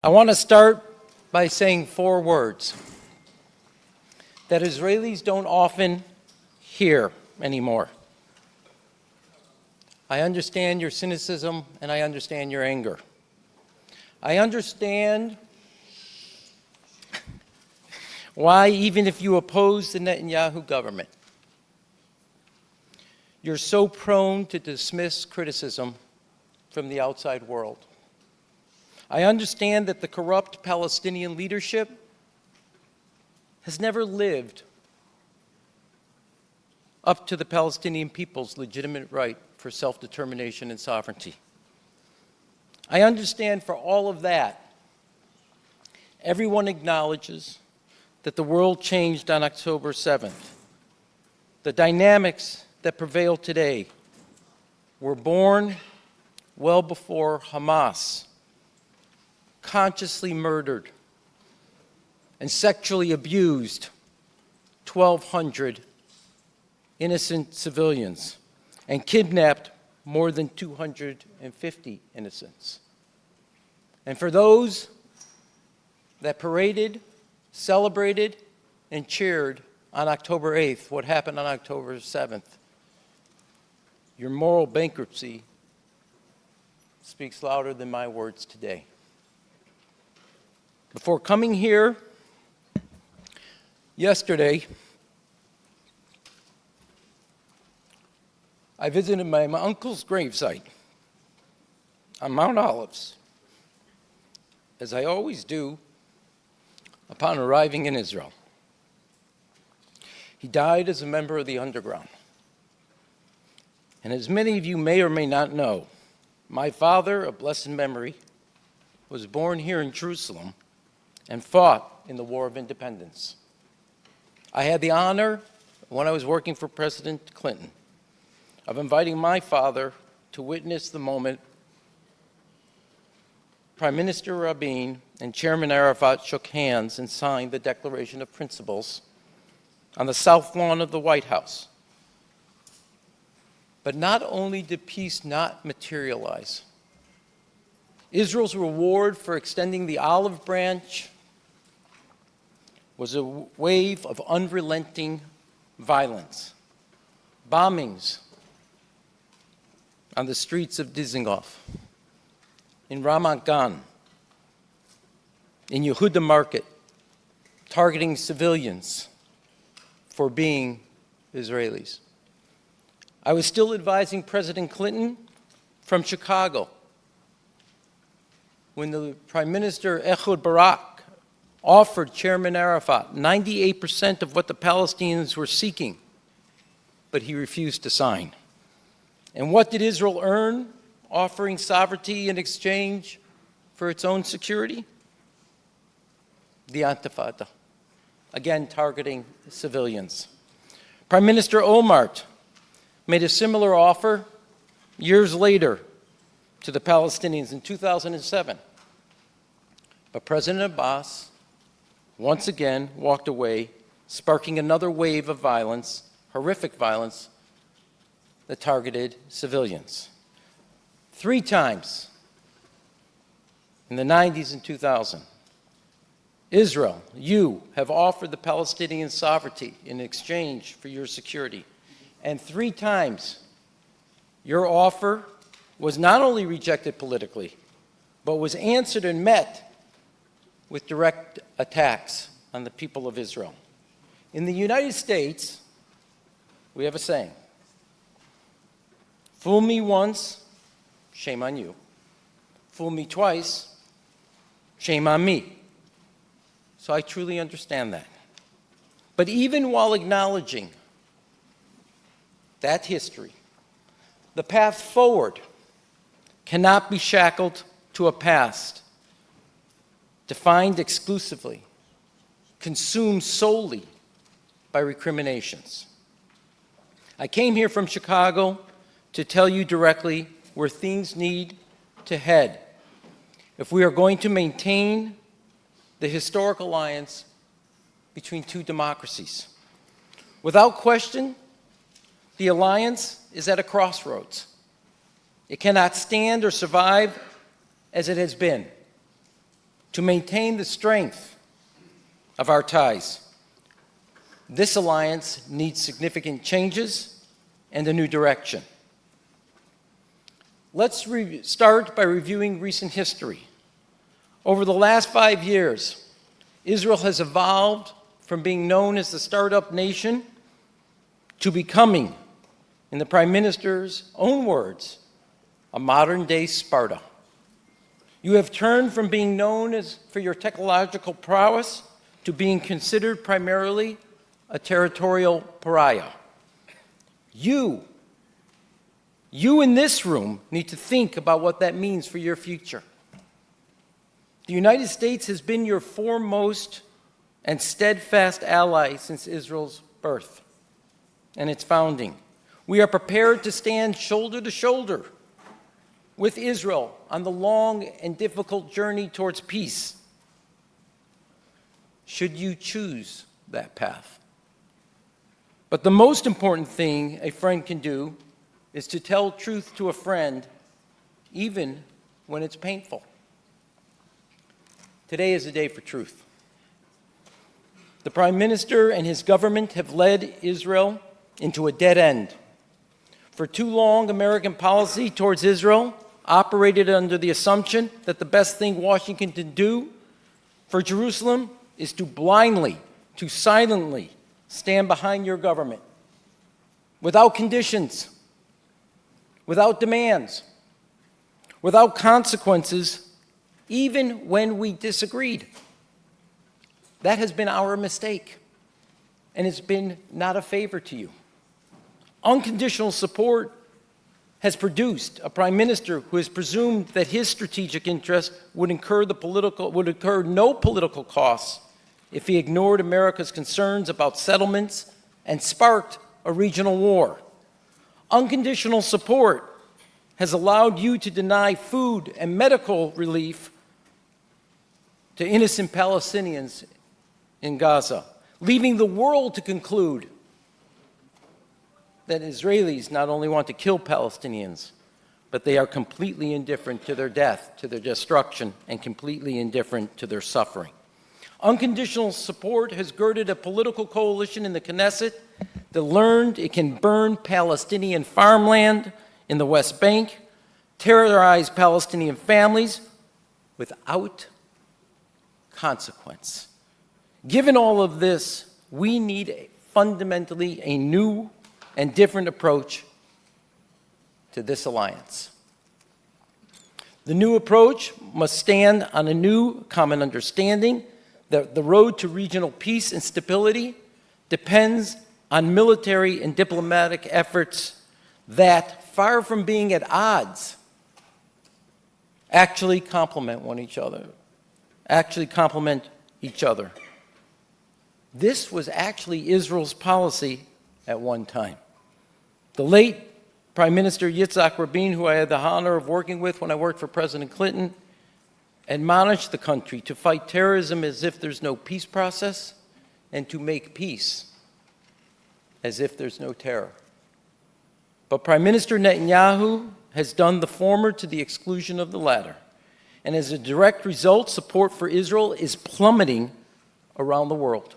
I want to start by saying 4 words that Israelis don't often hear anymore. I understand your cynicism and I understand your anger. I understand why, even if you oppose the Netanyahu government, you're so prone to dismiss criticism from the outside world. I understand that the corrupt Palestinian leadership has never lived up to the Palestinian people's legitimate right for self-determination and sovereignty. I understand for all of that, everyone acknowledges that the world changed on October 7th. The dynamics that prevail today were born well before Hamas consciously murdered and sexually abused 1,200 innocent civilians and kidnapped more than 250 innocents. And for those that paraded, celebrated, and cheered on October 8th, what happened on October 7th, your moral bankruptcy speaks louder than my words today. Before coming here yesterday, I visited my uncle's gravesite on Mount Olives, as I always do upon arriving in Israel. He died as a member of the underground. And as many of you may or may not know, my father, of blessed memory, was born here in Jerusalem and fought in the War of Independence. I had the honor, when I was working for President Clinton, of inviting my father to witness the moment Prime Minister Rabin and Chairman Arafat shook hands and signed the Declaration of Principles on the south lawn of the White House. But not only did peace not materialize, Israel's reward for extending the olive branch was a wave of unrelenting violence, bombings on the streets of Dizengoff, in Ramat Gan, in Yehuda Market, targeting civilians for being Israelis. I was still advising President Clinton from Chicago when the Prime Minister Ehud Barak offered Chairman Arafat 98% of what the Palestinians were seeking, but he refused to sign. And what did Israel earn offering sovereignty in exchange for its own security? The Intifada, again targeting civilians. Prime Minister Olmert made a similar offer years later to the Palestinians in 2007. But President Abbas once again walked away, sparking another wave of violence, horrific violence, that targeted civilians. 3 times in the 90s and 2000, Israel, you have offered the Palestinian sovereignty in exchange for your security. And 3 times, your offer was not only rejected politically, but was answered and met with direct attacks on the people of Israel. In the United States, we have a saying, fool me once, shame on you. Fool me twice, shame on me. So I truly understand that. But even while acknowledging that history, the path forward cannot be shackled to a past defined exclusively, consumed solely by recriminations. I came here from Chicago to tell you directly where things need to head if we are going to maintain the historic alliance between 2 democracies. Without question, the alliance is at a crossroads. It cannot stand or survive as it has been. to maintain the strength of our ties. This alliance needs significant changes and a new direction. Let's start by reviewing recent history. Over the last 5 years, Israel has evolved from being known as the startup nation to becoming, in the Prime Minister's own words, a modern-day Sparta. You have turned from being known as for your technological prowess to being considered primarily a territorial pariah. You in this room need to think about what that means for your future. The United States has been your foremost and steadfast ally since Israel's birth and its founding. We are prepared to stand shoulder to shoulder with Israel on the long and difficult journey towards peace, should you choose that path. But the most important thing a friend can do is to tell truth to a friend, even when it's painful. Today is a day for truth. The Prime Minister and his government have led Israel into a dead end. For too long, American policy towards Israel operated under the assumption that the best thing Washington can do for Jerusalem is to blindly, to silently stand behind your government, without conditions, without demands, without consequences, even when we disagreed. That has been our mistake, and it's been not a favor to you. Unconditional support has produced a prime minister who has presumed that his strategic interest would incur no political costs if he ignored America's concerns about settlements and sparked a regional war. Unconditional support has allowed you to deny food and medical relief to innocent Palestinians in Gaza, leaving the world to conclude that Israelis not only want to kill Palestinians, but they are completely indifferent to their death, to their destruction, and completely indifferent to their suffering. Unconditional support has girded a political coalition in the Knesset that learned it can burn Palestinian farmland in the West Bank, terrorize Palestinian families without consequence. Given all of this, we need fundamentally a new and different approach to this alliance. The new approach must stand on a new common understanding that the road to regional peace and stability depends on military and diplomatic efforts that, far from being at odds, actually complement each other. This was actually Israel's policy at one time. The late Prime Minister Yitzhak Rabin, who I had the honor of working with when I worked for President Clinton, admonished the country to fight terrorism as if there's no peace process and to make peace as if there's no terror. But Prime Minister Netanyahu has done the former to the exclusion of the latter. And as a direct result, support for Israel is plummeting around the world.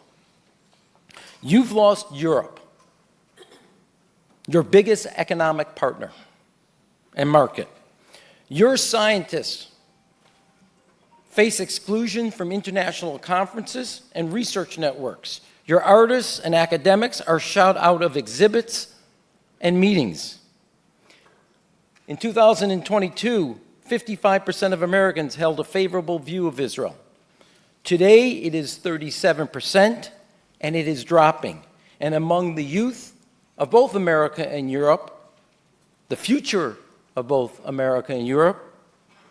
You've lost Europe, your biggest economic partner and market. Your scientists face exclusion from international conferences and research networks. Your artists and academics are shut out of exhibits and meetings. In 2022, 55% of Americans held a favorable view of Israel. Today, it is 37%, and it is dropping. And among the youth of both America and Europe, the future of both America and Europe,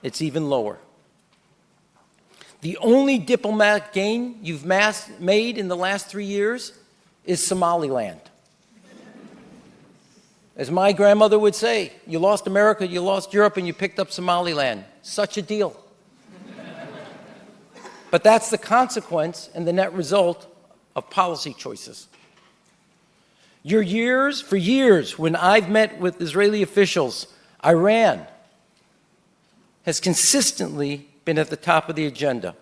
it's even lower. The only diplomatic gain you've made in the last 3 years is Somaliland. As my grandmother would say, you lost America, you lost Europe, and you picked up Somaliland. Such a deal. But that's the consequence and the net result of policy choices. For years, when I've met with Israeli officials, Iran has consistently been at the top of the agenda.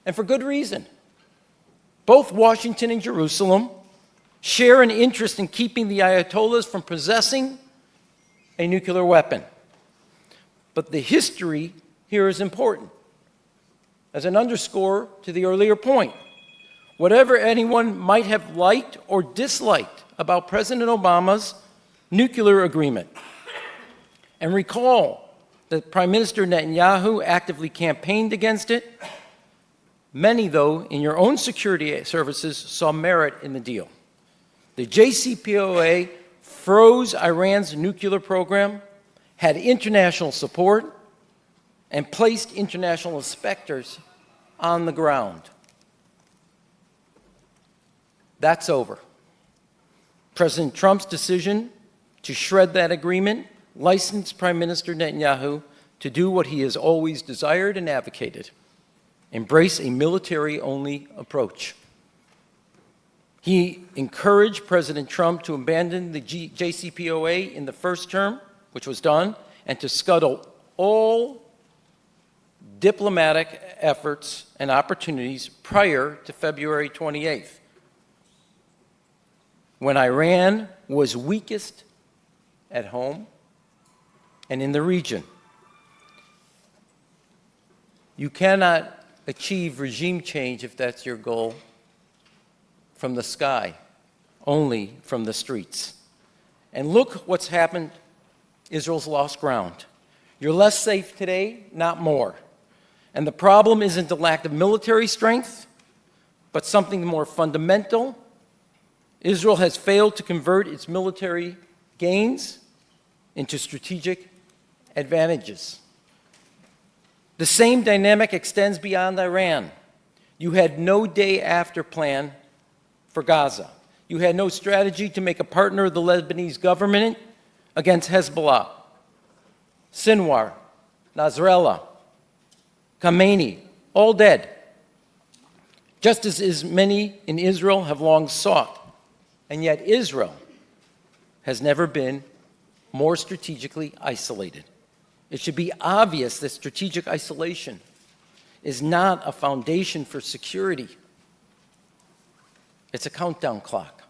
and for good reason. Both Washington and Jerusalem share an interest in keeping the Ayatollahs from possessing a nuclear weapon. But the history here is important. As an underscore to the earlier point, whatever anyone might have liked or disliked about President Obama's nuclear agreement, and recall that Prime Minister Netanyahu actively campaigned against it, many, though, in your own security services saw merit in the deal. The JCPOA froze Iran's nuclear program, had international support, and placed international inspectors on the ground. That's over. President Trump's decision to shred that agreement licensed Prime Minister Netanyahu to do what he has always desired and advocated: embrace a military-only approach. He encouraged President Trump to abandon the JCPOA in the first term, which was done, and to scuttle all diplomatic efforts and opportunities prior to February 28th, when Iran was weakest at home and in the region. You cannot achieve regime change, if that's your goal, from the sky, only from the streets. And look what's happened. Israel's lost ground. You're less safe today, not more. And the problem isn't the lack of military strength, but something more fundamental. Israel has failed to convert its military gains into strategic advantages. The same dynamic extends beyond Iran. You had no day after plan for Gaza. You had no strategy to make a partner of the Lebanese government against Hezbollah, Sinwar, Nasrallah, Khamenei, all dead. Just as many in Israel have long sought. And yet Israel has never been more strategically isolated. It should be obvious that strategic isolation is not a foundation for security. It's a countdown clock.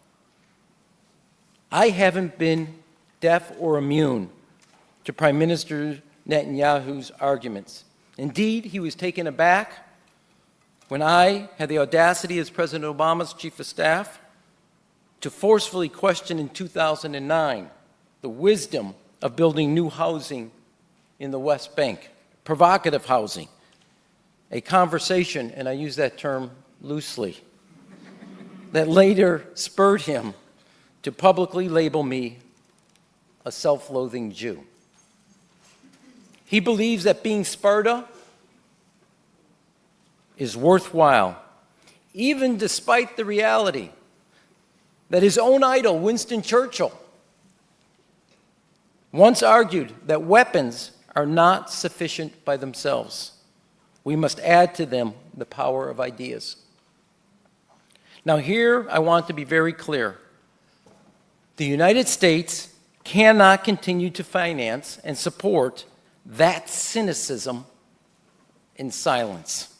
I haven't been deaf or immune to Prime Minister Netanyahu's arguments. Indeed, he was taken aback when I had the audacity as President Obama's chief of staff to forcefully question in 2009 the wisdom of building new housing in the West Bank, provocative housing, a conversation, and I use that term loosely, that later spurred him to publicly label me a self-loathing Jew. He believes that being Sparta is worthwhile, even despite the reality that his own idol, Winston Churchill, once argued that weapons are not sufficient by themselves. We must add to them the power of ideas. Now here, I want to be very clear. The United States cannot continue to finance and support that cynicism in silence.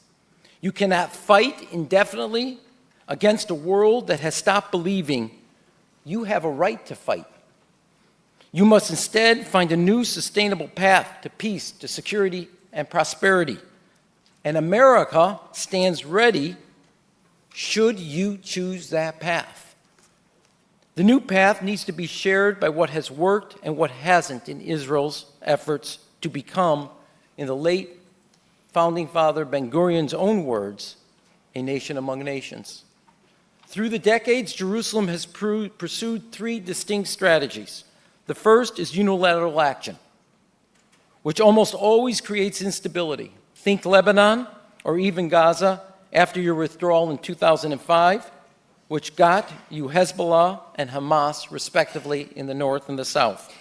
You cannot fight indefinitely against a world that has stopped believing you have a right to fight. You must instead find a new sustainable path to peace, to security, and prosperity. And America stands ready should you choose that path. The new path needs to be shared by what has worked and what hasn't in Israel's efforts to become, in the late founding father Ben-Gurion's own words, a nation among nations. Through the decades, Jerusalem has pursued three distinct strategies. The first is unilateral action, which almost always creates instability. Think Lebanon or even Gaza after your withdrawal in 2005, which got you Hezbollah and Hamas, respectively, in the north and the south.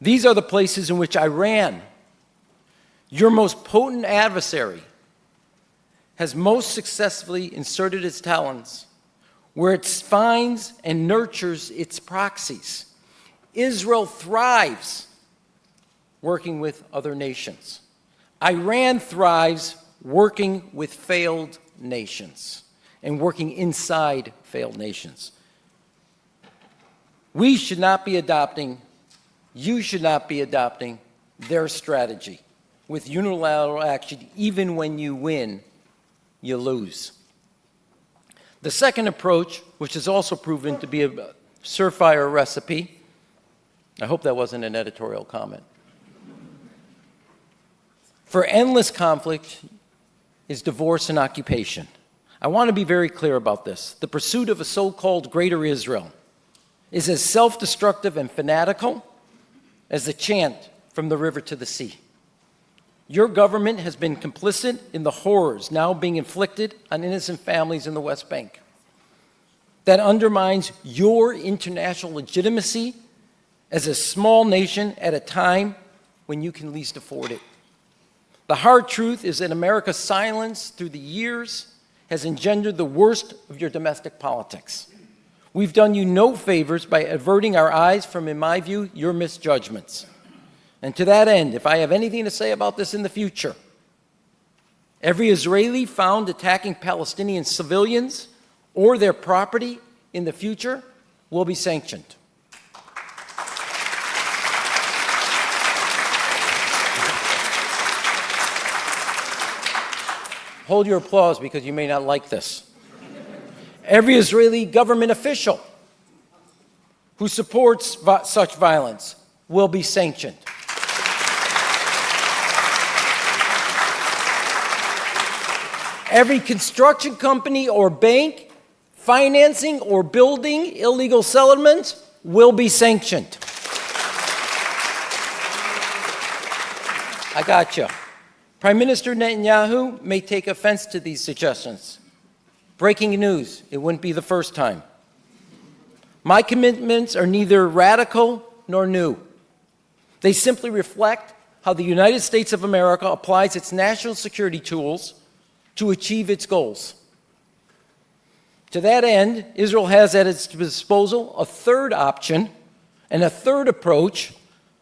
These are the places in which Iran, your most potent adversary, has most successfully inserted its talons, where it finds and nurtures its proxies. Israel thrives working with other nations. Iran thrives working with failed nations and working inside failed nations. We should not be adopting, you should not be adopting their strategy with unilateral action. Even when you win, you lose. The second approach, which has also proven to be a surefire recipe, I hope that wasn't an editorial comment, for endless conflict is divorce and occupation. I want to be very clear about this. The pursuit of a so-called Greater Israel is as self-destructive and fanatical as the chant from the river to the sea. Your government has been complicit in the horrors now being inflicted on innocent families in the West Bank. That undermines your international legitimacy as a small nation at a time when you can least afford it. The hard truth is that America's silence through the years has engendered the worst of your domestic politics. We've done you no favors by averting our eyes from, in my view, your misjudgments. And to that end, if I have anything to say about this in the future, every Israeli found attacking Palestinian civilians or their property in the future will be sanctioned. Hold your applause because you may not like this. Every Israeli government official who supports such violence will be sanctioned. Every construction company or bank financing or building illegal settlements will be sanctioned. I got you. Prime Minister Netanyahu may take offense to these suggestions. Breaking news, it wouldn't be the first time. My commitments are neither radical nor new. They simply reflect how the United States of America applies its national security tools to achieve its goals. To that end, Israel has at its disposal a third option and a third approach,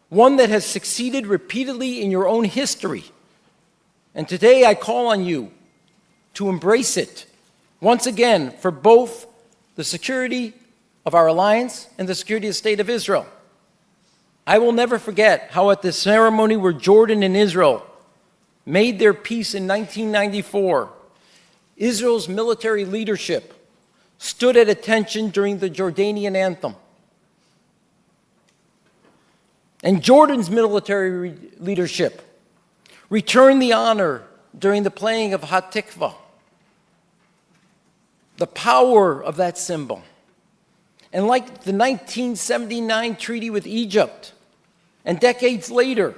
one that has succeeded repeatedly in your own history. And today I call on you to embrace it, once again, for both the security of our alliance and the security of the State of Israel. I will never forget how at the ceremony where Jordan and Israel made their peace in 1994, Israel's military leadership stood at attention during the Jordanian anthem. And Jordan's military leadership returned the honor during the playing of Hatikva. The power of that symbol. And like the 1979 treaty with Egypt, and decades later,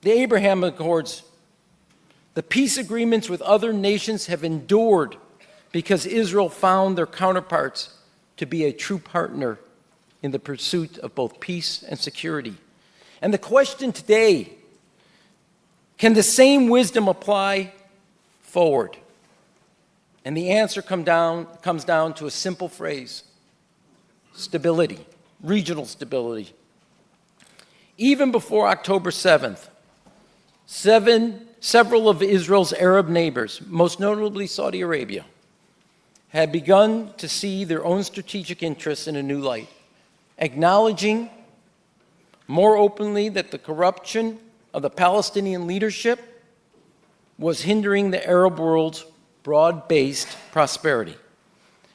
the Abraham Accords, the peace agreements with other nations have endured because Israel found their counterparts to be a true partner in the pursuit of both peace and security. And the question today, can the same wisdom apply forward? And the answer comes down to a simple phrase: stability, regional stability. Even before October 7th, several of Israel's Arab neighbors, most notably Saudi Arabia, had begun to see their own strategic interests in a new light, acknowledging more openly that the corruption of the Palestinian leadership was hindering the Arab world's broad-based prosperity.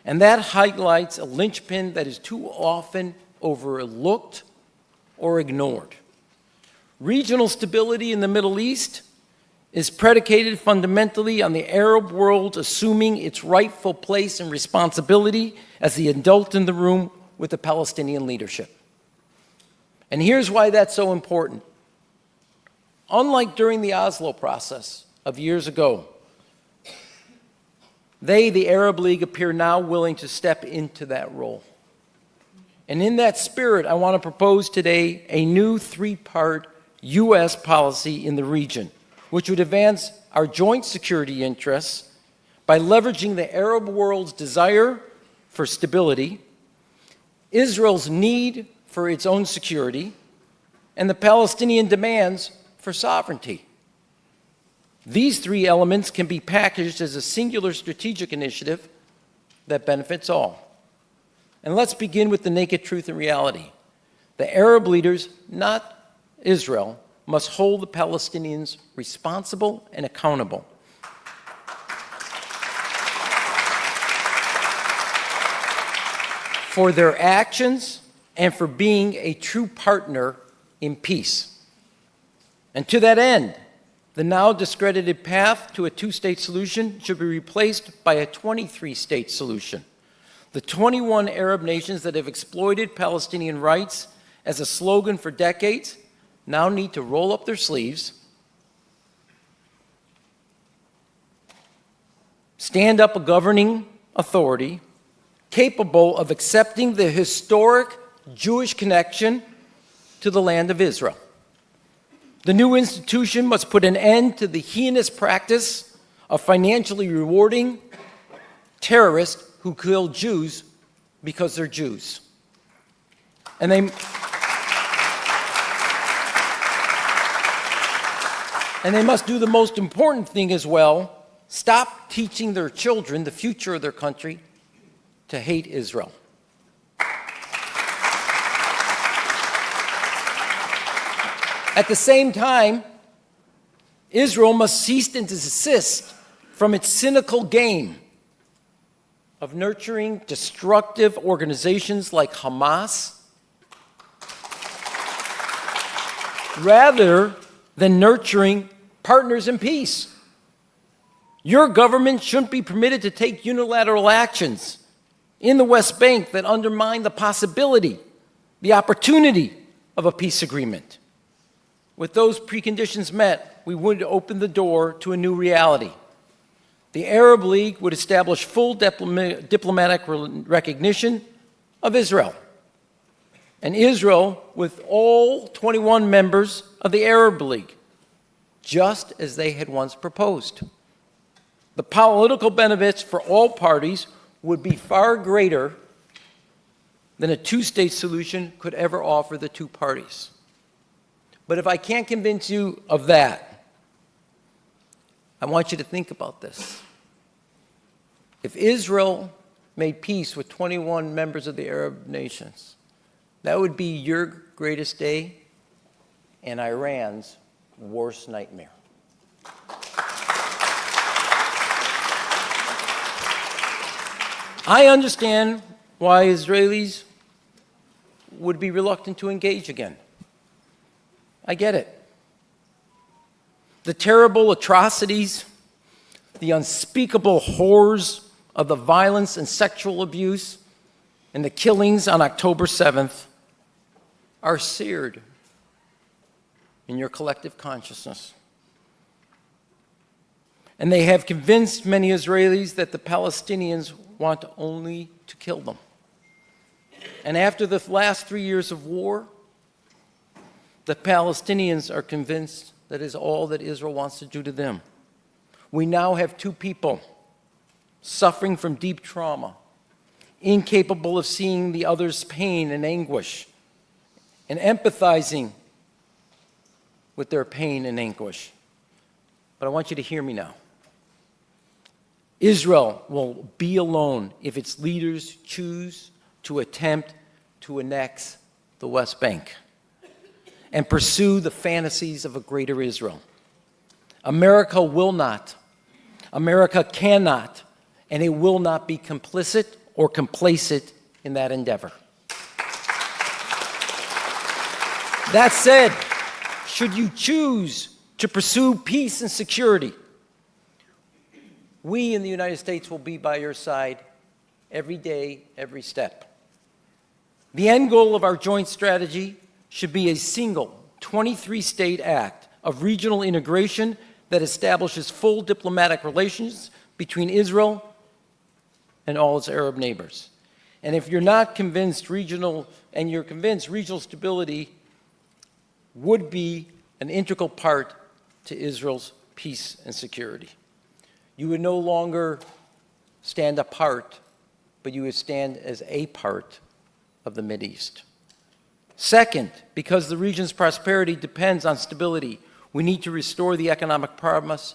And that highlights a linchpin that is too often overlooked or ignored. Regional stability in the Middle East is predicated fundamentally on the Arab world assuming its rightful place and responsibility as the adult in the room with the Palestinian leadership. And here's why that's so important. Unlike during the Oslo process of years ago, they, the Arab League, appear now willing to step into that role. And in that spirit, I want to propose today a new three-part U.S. policy in the region, which would advance our joint security interests by leveraging the Arab world's desire for stability, Israel's need for its own security, and the Palestinian demands for sovereignty. These three elements can be packaged as a singular strategic initiative that benefits all. And let's begin with the naked truth and reality. The Arab leaders, not Israel, must hold the Palestinians responsible and accountable. For their actions and for being a true partner in peace. And to that end, the now discredited path to a two-state solution should be replaced by a 23-state solution. The 21 Arab nations that have exploited Palestinian rights as a slogan for decades now need to roll up their sleeves, stand up a governing authority capable of accepting the historic Jewish connection to the land of Israel. The new institution must put an end to the heinous practice of financially rewarding terrorists who kill Jews because they're Jews. And they must do the most important thing as well, stop teaching their children, the future of their country, to hate Israel. At the same time, Israel must cease and desist from its cynical game of nurturing destructive organizations like Hamas, rather than nurturing partners in peace. Your government shouldn't be permitted to take unilateral actions in the West Bank that undermine the possibility, the opportunity of a peace agreement. With those preconditions met, we would open the door to a new reality. The Arab League would establish full diplomatic recognition of Israel. And Israel with all 21 members of the Arab League, just as they had once proposed. The political benefits for all parties would be far greater than a two-state solution could ever offer the two parties. But if I can't convince you of that, I want you to think about this. If Israel made peace with 21 members of the Arab nations, that would be your greatest day and Iran's worst nightmare. I understand why Israelis would be reluctant to engage again. I get it. The terrible atrocities, the unspeakable horrors of the violence and sexual abuse and the killings on October 7th are seared in your collective consciousness. And they have convinced many Israelis that the Palestinians want only to kill them. And after the last 3 years of war, the Palestinians are convinced that is all that Israel wants to do to them. We now have two people suffering from deep trauma, incapable of seeing the other's pain and anguish, and empathizing with their pain and anguish. But I want you to hear me now. Israel will be alone if its leaders choose to attempt to annex the West Bank and pursue the fantasies of a greater Israel. America will not, America cannot, and it will not be complicit or complacent in that endeavor. That said, should you choose to pursue peace and security, we in the United States will be by your side every day, every step. The end goal of our joint strategy should be a single 23-state act of regional integration that establishes full diplomatic relations between Israel and all its Arab neighbors. And if you're not convinced regional stability would be an integral part to Israel's peace and security. You would no longer stand apart, but you would stand as a part of the Mideast. Second, because the region's prosperity depends on stability, we need to restore the economic promise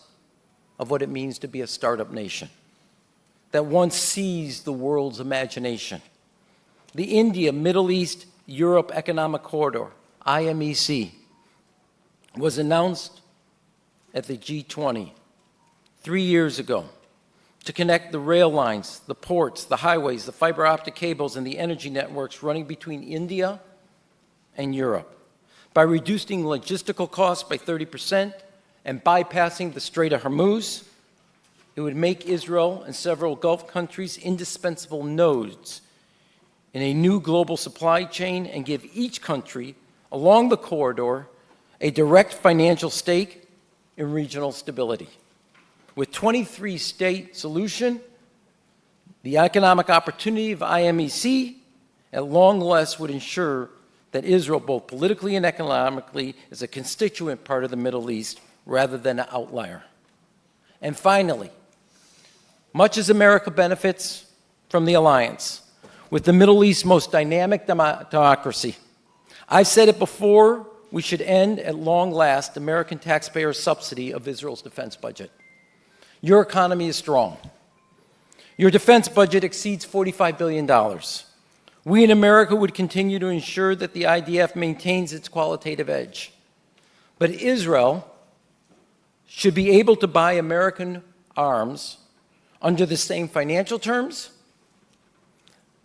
of what it means to be a startup nation that once seized the world's imagination. The India, Middle East, Europe Economic Corridor, IMEC, was announced at the G20 3 years ago to connect the rail lines, the ports, the highways, the fiber optic cables, and the energy networks running between India and Europe by reducing logistical costs by 30% and bypassing the Strait of Hormuz. It would make Israel and several Gulf countries indispensable nodes in a new global supply chain and give each country along the corridor a direct financial stake in regional stability. With 23-state solution, the economic opportunity of IMEC at long last would ensure that Israel, both politically and economically, is a constituent part of the Middle East rather than an outlier. And finally, much as America benefits from the alliance with the Middle East's most dynamic democracy, I've said it before, we should end at long last American taxpayers' subsidy of Israel's defense budget. Your economy is strong. Your defense budget exceeds $45 billion. We in America would continue to ensure that the IDF maintains its qualitative edge. But Israel should be able to buy American arms under the same financial terms,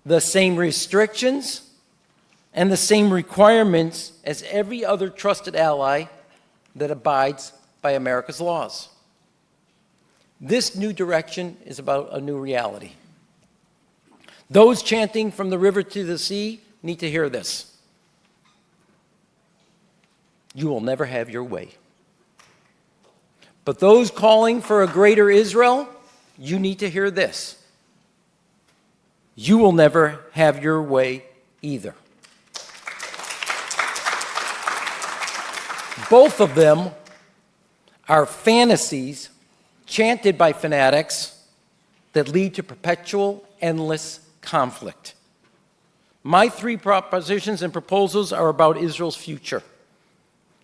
the same restrictions, and the same requirements as every other trusted ally that abides by America's laws. This new direction is about a new reality. Those chanting from the river to the sea need to hear this. You will never have your way. But those calling for a greater Israel, you need to hear this. You will never have your way either. Both of them are fantasies chanted by fanatics that lead to perpetual, endless conflict. My three propositions and proposals are about Israel's future.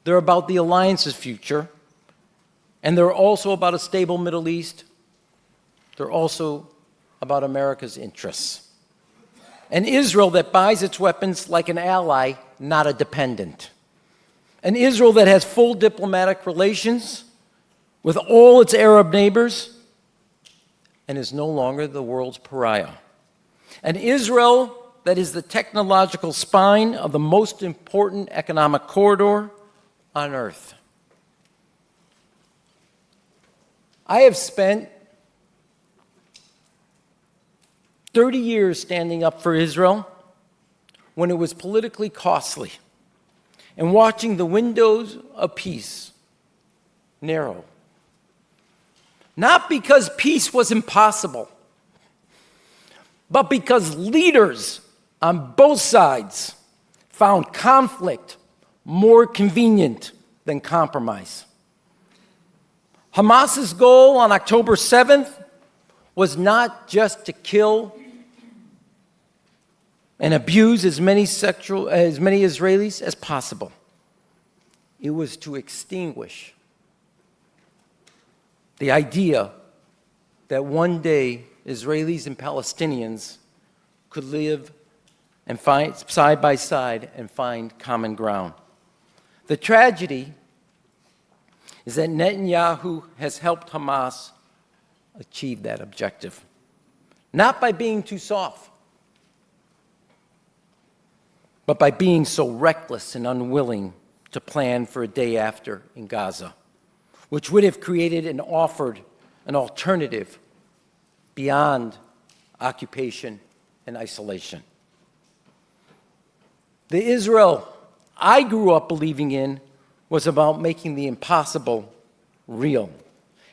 They're about the alliance's future, and they're also about a stable Middle East. They're also about America's interests. An Israel that buys its weapons like an ally, not a dependent. An Israel that has full diplomatic relations with all its Arab neighbors and is no longer the world's pariah. An Israel that is the technological spine of the most important economic corridor on earth. I have spent 30 years standing up for Israel when it was politically costly and watching the windows of peace narrow. Not because peace was impossible, but because leaders on both sides found conflict more convenient than compromise. Hamas's goal on October 7th was not just to kill and abuse as many Israelis as possible. It was to extinguish the idea that one day Israelis and Palestinians could live and find side by side and find common ground. The tragedy is that Netanyahu has helped Hamas achieve that objective, not by being too soft, but by being so reckless and unwilling to plan for a day after in Gaza, which would have created and offered an alternative beyond occupation and isolation. The Israel I grew up believing in was about making the impossible real,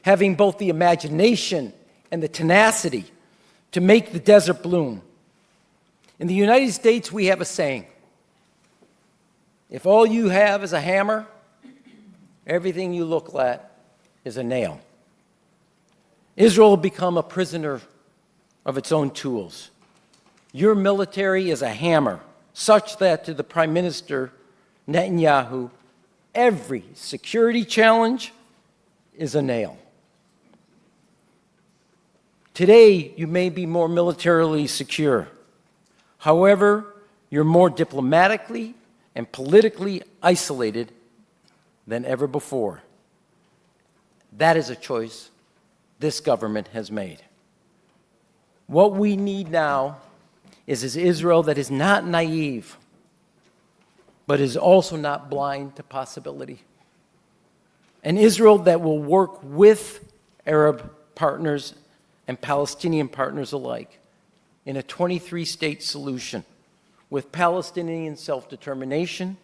having both the imagination and the tenacity to make the desert bloom. In the United States, we have a saying: if all you have is a hammer, everything you look at is a nail. Israel will become a prisoner of its own tools. Your military is a hammer, such that to the Prime Minister Netanyahu, every security challenge is a nail. Today, you may be more militarily secure. However, you're more diplomatically and politically isolated than ever before. That is a choice this government has made. What we need now is an Israel that is not naive, but is also not blind to possibility. An Israel that will work with Arab partners and Palestinian partners alike in a 23-state solution with Palestinian self-determination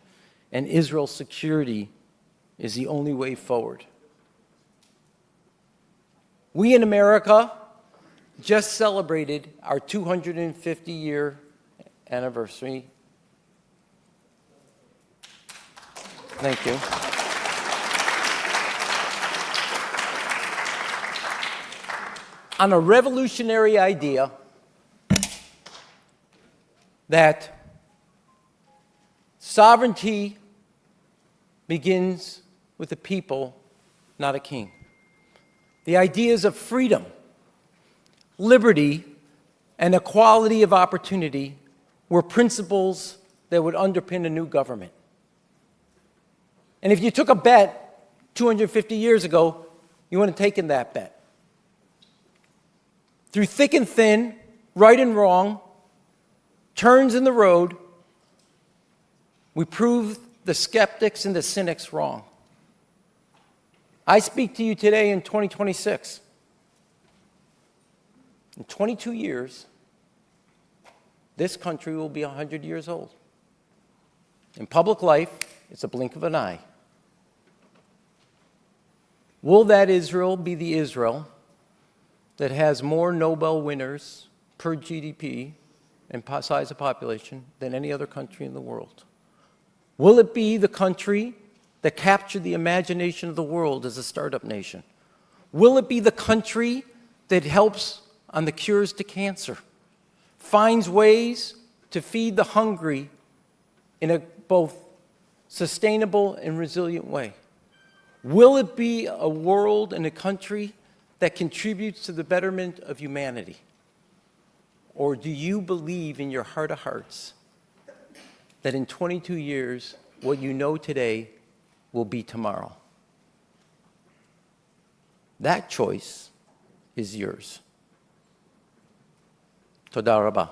and Israel's security is the only way forward. We in America just celebrated our 250-year anniversary. Thank you. On a revolutionary idea that sovereignty begins with the people, not a king. The ideas of freedom, liberty, and equality of opportunity were principles that would underpin a new government. And if you took a bet 250 years ago, you would have taken that bet. Through thick and thin, right and wrong, turns in the road, we proved the skeptics and the cynics wrong. I speak to you today in 2026. In 22 years, this country will be 100 years old. In public life, it's a blink of an eye. Will that Israel be the Israel that has more Nobel winners per GDP and size of population than any other country in the world? Will it be the country that captured the imagination of the world as a startup nation? Will it be the country that helps on the cures to cancer, finds ways to feed the hungry in a both sustainable and resilient way? Will it be a world and a country that contributes to the betterment of humanity? Or do you believe in your heart of hearts that in 22 years, what you know today will be tomorrow? That choice is yours. Toda rabah.